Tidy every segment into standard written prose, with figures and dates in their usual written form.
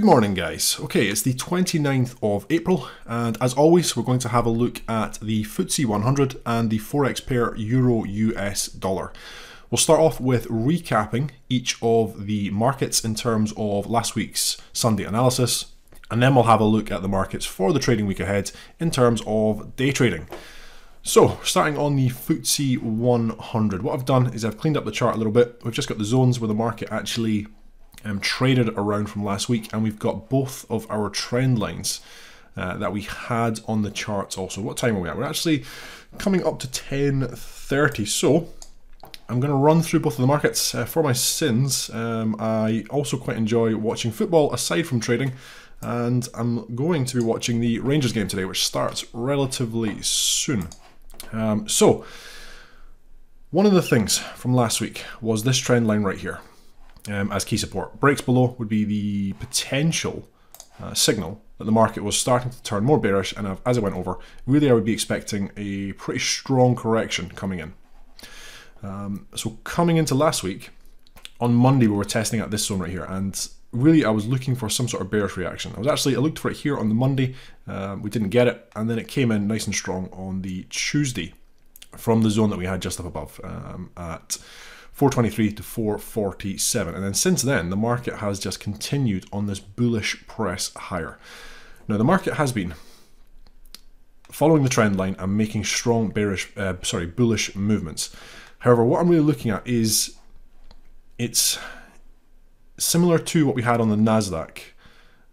Good morning, guys. Okay, it's the 29th of April, and as always, we're going to have a look at the FTSE 100 and the Forex pair Euro-US dollar. We'll start off with recapping each of the markets in terms of last week's Sunday analysis, and then we'll have a look at the markets for the trading week ahead in terms of day trading. So, starting on the FTSE 100, what I've done is I've cleaned up the chart a little bit. We've just got the zones where the market actually traded around from last week, and we've got both of our trend lines that we had on the charts also. What time are we at? We're actually coming up to 10:30, so I'm going to run through both of the markets. For my sins, I also quite enjoy watching football aside from trading, and I'm going to be watching the Rangers game today, which starts relatively soon. So one of the things from last week was this trend line right here. As key support. Breaks below would be the potential signal that the market was starting to turn more bearish, and as it went over, really I would be expecting a pretty strong correction coming in. So coming into last week, on Monday we were testing at this zone right here, and really I was looking for some sort of bearish reaction. I looked for it here on the Monday, we didn't get it, and then it came in nice and strong on the Tuesday from the zone that we had just up above at 423 to 447, and then since then the market has just continued on this bullish press higher. Now the market has been following the trend line and making strong bullish movements. However, what I'm really looking at is it's similar to what we had on the Nasdaq,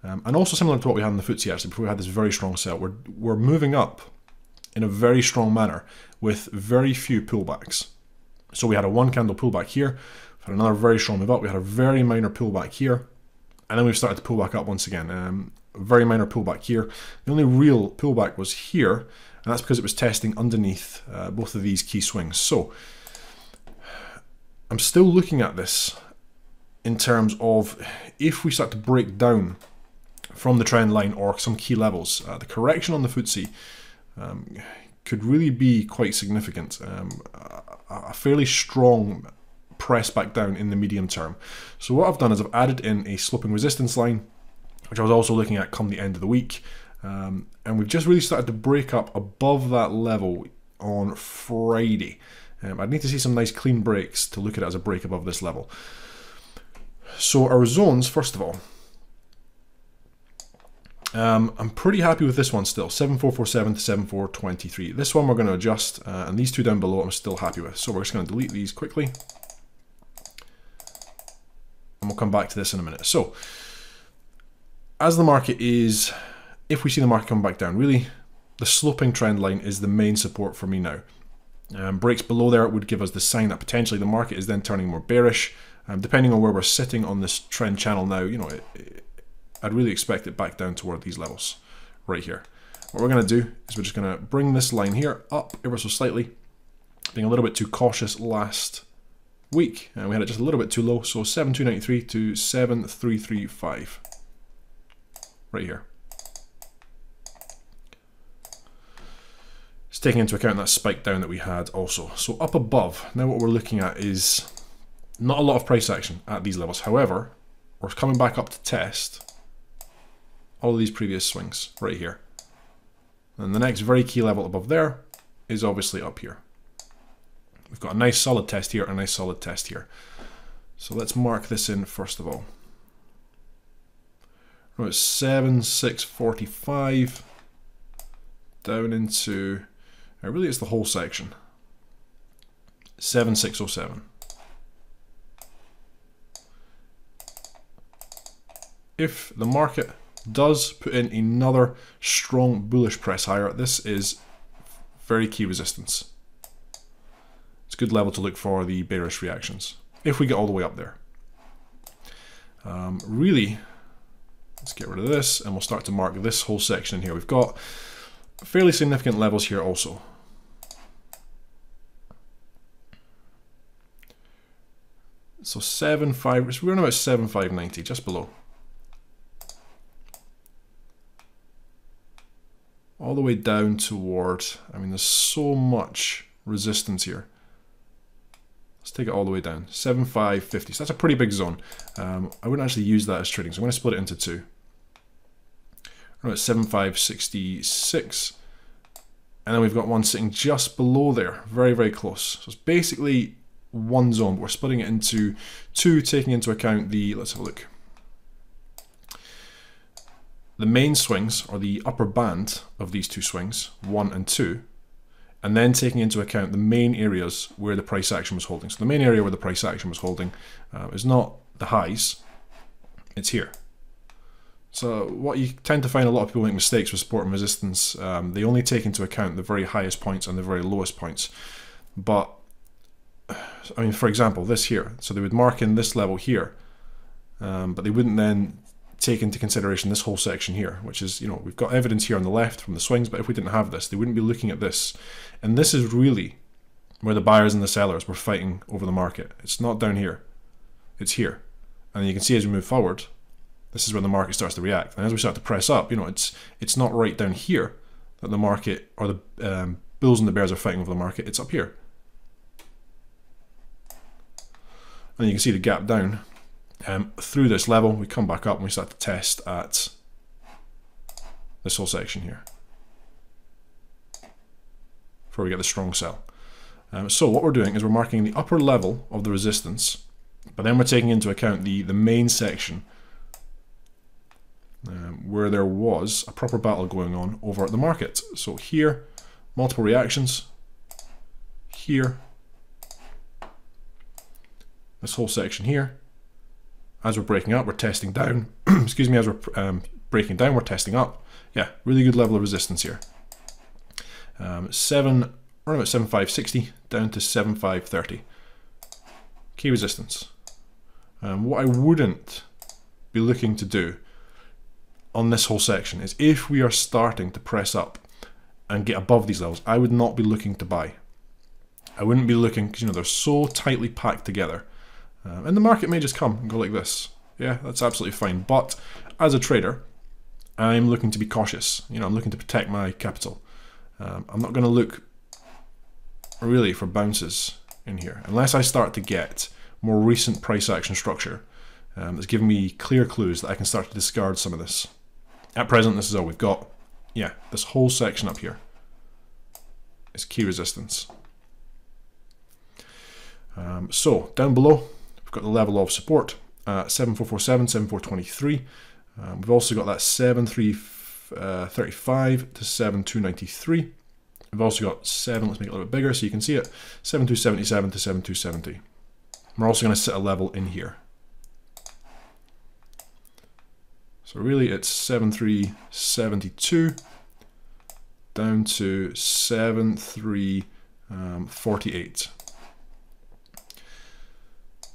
and also similar to what we had on the FTSE actually before we had this very strong sell. We're moving up in a very strong manner with very few pullbacks. So we had a one candle pullback here, we had another very strong move up, we had a very minor pullback here, and then we've started to pull back up once again. Very minor pullback here. The only real pullback was here, and that's because it was testing underneath both of these key swings. So I'm still looking at this in terms of if we start to break down from the trend line or some key levels, the correction on the FTSE could really be quite significant. A fairly strong press back down in the medium term. So what I've done is I've added in a sloping resistance line, which I was also looking at come the end of the week, and we've just really started to break up above that level on Friday. I'd need to see some nice clean breaks to look at it as a break above this level. So our zones, first of all, I'm pretty happy with this one still, 7447 to 7423. This one we're going to adjust, and these two down below I'm still happy with. So we're just going to delete these quickly, and we'll come back to this in a minute. So as the market is, if we see the market come back down, really the sloping trend line is the main support for me now. Breaks below there would give us the sign that potentially the market is then turning more bearish. Depending on where we're sitting on this trend channel now, you know, I'd really expect it back down toward these levels right here. What we're going to do is we're just going to bring this line here up ever so slightly, being a little bit too cautious last week, and we had it just a little bit too low, so 7293 to 7335 right here. It's taking into account that spike down that we had also. So up above, now what we're looking at is not a lot of price action at these levels. However, we're coming back up to test all of these previous swings right here. And the next very key level above there is obviously up here. We've got a nice solid test here and a nice solid test here. So let's mark this in first of all. We're at 7645 down into, really it's the whole section, 7607. If the market does put in another strong bullish press higher, this is very key resistance. It's a good level to look for the bearish reactions if we get all the way up there. Really, let's get rid of this and we'll start to mark this whole section in here. We've got fairly significant levels here also. So we're on about 7590, just below. All the way down toward, I mean, there's so much resistance here. Let's take it all the way down, 7550. So that's a pretty big zone. I wouldn't actually use that as trading, so I'm going to split it into two. around about 7566. And then we've got one sitting just below there, very, very close. So it's basically one zone, but we're splitting it into two, taking into account the, let's have a look. The main swings, or the upper band of these two swings, 1 and 2, and then taking into account the main areas where the price action was holding. So the main area where the price action was holding is not the highs, it's here. So what you tend to find a lot of people make mistakes with support and resistance. They only take into account the very highest points and the very lowest points. But, I mean, for example, this here. So they would mark in this level here, but they wouldn't then take into consideration this whole section here, which is, you know, we've got evidence here on the left from the swings, but if we didn't have this, they wouldn't be looking at this. And this is really where the buyers and the sellers were fighting over the market. It's not down here, it's here. And you can see as we move forward, this is where the market starts to react. And as we start to press up, you know, it's not right down here that the market, or the bulls and the bears are fighting over the market, it's up here. And you can see the gap down. Through this level, we come back up and we start to test at this whole section here before we get the strong sell. So what we're doing is we're marking the upper level of the resistance, but then we're taking into account the main section where there was a proper battle going on over the market. So here, multiple reactions, here, this whole section here. As we're breaking up, we're testing down. Excuse me, as we're breaking down, we're testing up. Yeah, really good level of resistance here. Around about 7560 down to 7530. Key resistance. What I wouldn't be looking to do on this whole section is, if we are starting to press up and get above these levels, I would not be looking to buy. I wouldn't be looking, because, you know, they're so tightly packed together. And the market may just come and go like this. Yeah, that's absolutely fine. But as a trader, I'm looking to be cautious. You know, I'm looking to protect my capital. I'm not going to look really for bounces in here unless I start to get more recent price action structure that's giving me clear clues that I can start to discard some of this. At present, this is all we've got. Yeah, this whole section up here is key resistance. So down below, we've got the level of support at 7447, 7423. We've also got that 7335 to 7293. We've also got let's make it a little bit bigger so you can see it, 7277 to 7270. We're also going to set a level in here. So really it's 7372 down to 7348.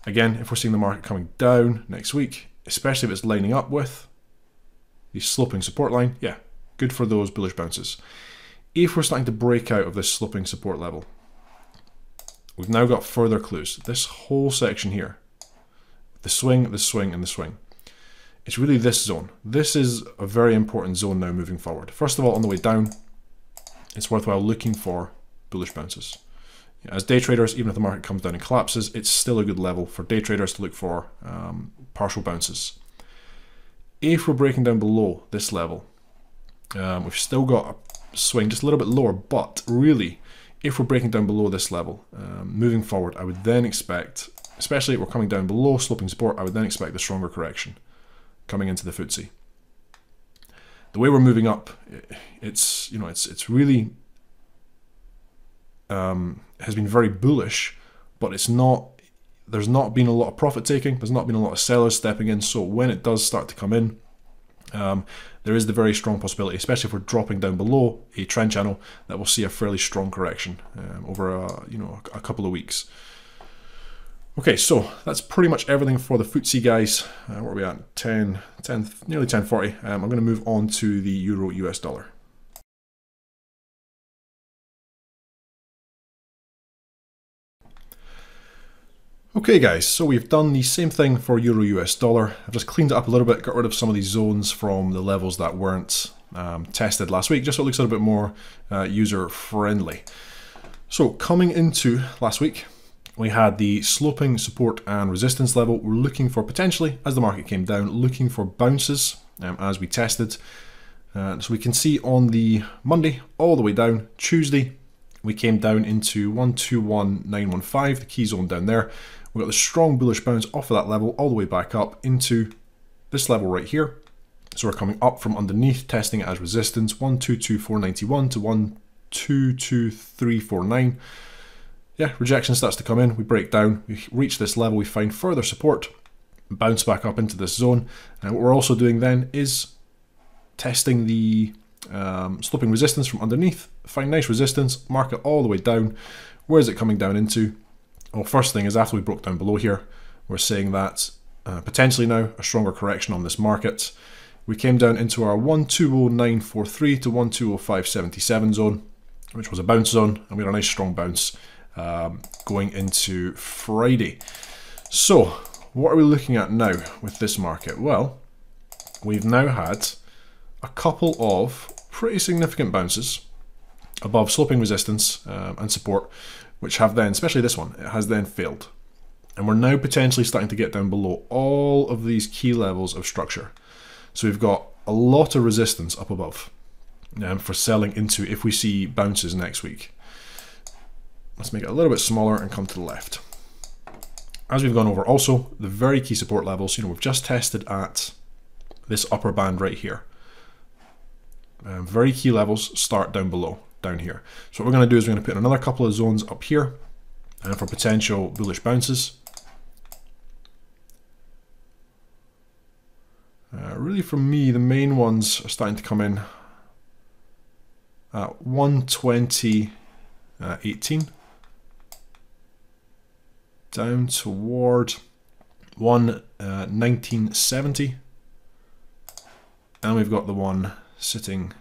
Again, if we're seeing the market coming down next week, especially if it's lining up with the sloping support line, yeah, good for those bullish bounces. If we're starting to break out of this sloping support level, we've now got further clues. This whole section here, the swing, the swing, and the swing, it's really this zone. This is a very important zone now moving forward. First of all, on the way down, it's worthwhile looking for bullish bounces. As day traders, even if the market comes down and collapses, it's still a good level for day traders to look for partial bounces. If we're breaking down below this level, we've still got a swing just a little bit lower, but really, if we're breaking down below this level, moving forward, I would then expect, especially if we're coming down below sloping support, I would then expect the stronger correction coming into the FTSE. The way we're moving up, it's really has been very bullish, but it's not. There's not been a lot of profit taking. There's not been a lot of sellers stepping in. So when it does start to come in, there is the very strong possibility, especially if we're dropping down below a trend channel, that we'll see a fairly strong correction over a couple of weeks. Okay, so that's pretty much everything for the FTSE, guys. Where are we at? Nearly 1040. I'm going to move on to the Euro US dollar. Okay guys, so we've done the same thing for Euro US dollar. I've just cleaned it up a little bit, got rid of some of these zones from the levels that weren't tested last week, just so it looks a little bit more user friendly. So coming into last week, we had the sloping support and resistance level. We're looking for potentially, as the market came down, looking for bounces as we tested. So we can see on the Monday all the way down. Tuesday we came down into 121915, the key zone down there. We got the strong bullish bounce off of that level all the way back up into this level right here. So we're coming up from underneath, testing it as resistance, 122491 to 122349. Yeah, rejection starts to come in, we break down, we reach this level, we find further support, bounce back up into this zone. And what we're also doing then is testing the sloping resistance from underneath, find nice resistance, mark it all the way down. Where is it coming down into? Well, first thing is after we broke down below here, we're saying that potentially now a stronger correction on this market. We came down into our 120943 to 120577 zone, which was a bounce zone, and we had a nice strong bounce going into Friday. So what are we looking at now with this market? Well, we've now had a couple of pretty significant bounces above sloping resistance and support, which have then, especially this one, it has then failed. And we're now potentially starting to get down below all of these key levels of structure. So we've got a lot of resistance up above for selling into if we see bounces next week. Let's make it a little bit smaller and come to the left. As we've gone over also, the very key support levels, we've just tested at this upper band right here. Very key levels start down below, down here. So what we're going to do is we're going to put in another couple of zones up here for potential bullish bounces. Really for me, the main ones are starting to come in at 120.18 down toward 119.70, and we've got the one sitting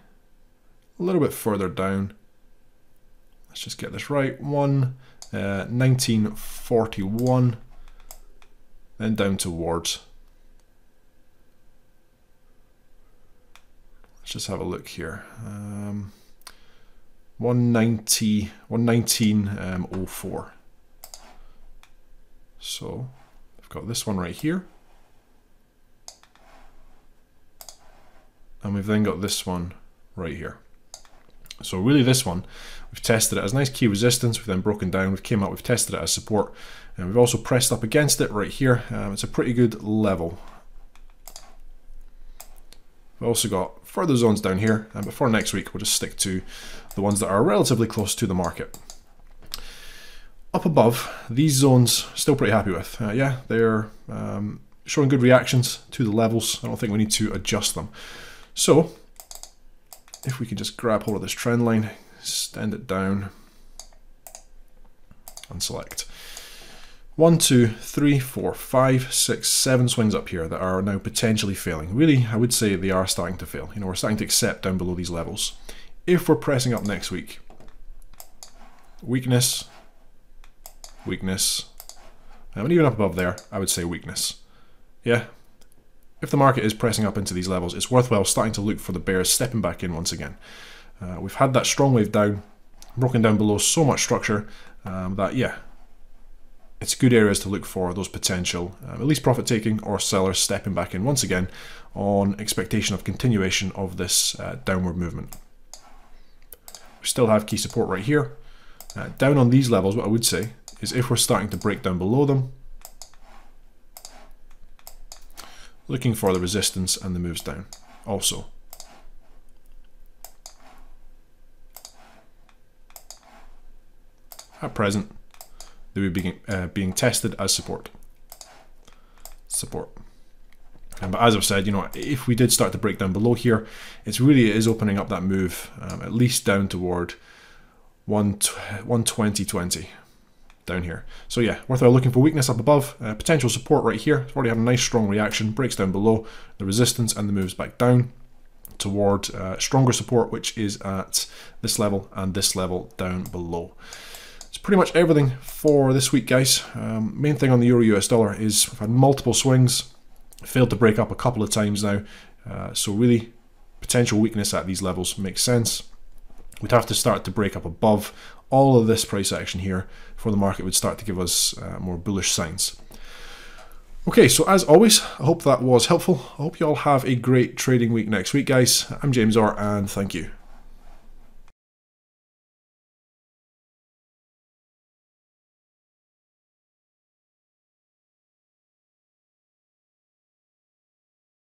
a little bit further down. Let's just get this right. 1941, then down towards. Let's just have a look here. 119.04. So we've got this one right here, and we've then got this one right here. So really this one, we've tested it as nice key resistance, we've then broken down, we've came up, we've tested it as support, and we've also pressed up against it right here. It's a pretty good level. We've also got further zones down here, but for next week we'll just stick to the ones that are relatively close to the market. Up above, these zones, still pretty happy with. Yeah, they're showing good reactions to the levels. I don't think we need to adjust them. So if we can just grab hold of this trend line, extend it down, and select 1, 2, 3, 4, 5, 6, 7 swings up here that are now potentially failing. Really, I would say they are starting to fail. We're starting to accept down below these levels. If we're pressing up next week, weakness, weakness, and even up above there, I would say weakness. Yeah. If the market is pressing up into these levels, it's worthwhile starting to look for the bears stepping back in once again. We've had that strong wave down, broken down below so much structure that, yeah, it's good areas to look for those potential, at least profit taking or sellers stepping back in once again on expectation of continuation of this downward movement. We still have key support right here. Down on these levels, what I would say is if we're starting to break down below them, looking for the resistance and the moves down also. At present, they would be being tested as support. But as I've said, if we did start to break down below here, it is opening up that move at least down toward 120.20 down here. So yeah, worthwhile looking for weakness up above, potential support right here. It's already had a nice strong reaction, breaks down below the resistance and the moves back down toward stronger support, which is at this level and this level down below. It's pretty much everything for this week, guys. Main thing on the Euro US dollar is we've had multiple swings, failed to break up a couple of times now. So really, potential weakness at these levels makes sense. We'd have to start to break up above all of this price action here before the market would start to give us more bullish signs. Okay, so as always, I hope that was helpful. I hope you all have a great trading week next week, guys. I'm James R, and thank you.